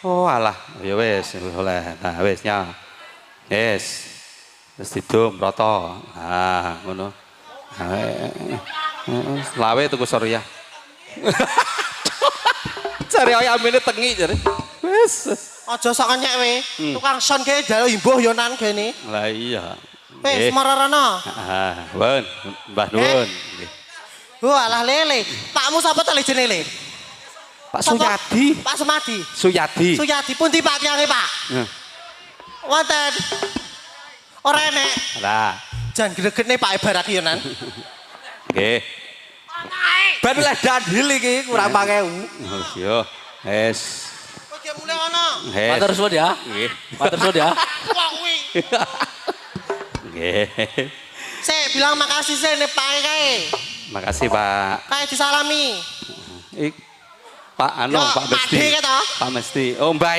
Oh alah, ya wis oleh. Nah wis nya. Wis. Wis didum rata. Ah, ngono. Lawe tuku Surya. Cari ayamene tengi jare. Wis. Aja sak kenyek we. Tukang son kae dalu imbuh yo nan kene. Lah iya. Wis mararana. Won, Mbah nuwun. Nggih. Alah lele. Pakmu sapa to jenenge le? Pak Suyadi. Pak Sumadi. Suyadi. Suyadi pundi Pak tiyane Pak? Wonten. Ora enek. Lah, Jan gregetne Pak ibarat yo nan. nggih. Ben oleh dandil iki kurang 5000. Oh iya. Wis. Kok dia mulai ana? Matur suwun ya. Nggih. Matur suwun ya. Wah kuwi. Nggih. Sik bilang makasih sih nek Pak kae. Makasih, Pak. Kae disalami. Pak anu, Yo, Pak Pak D Mesti. ke to? Pak Mesti. Oh, Mbak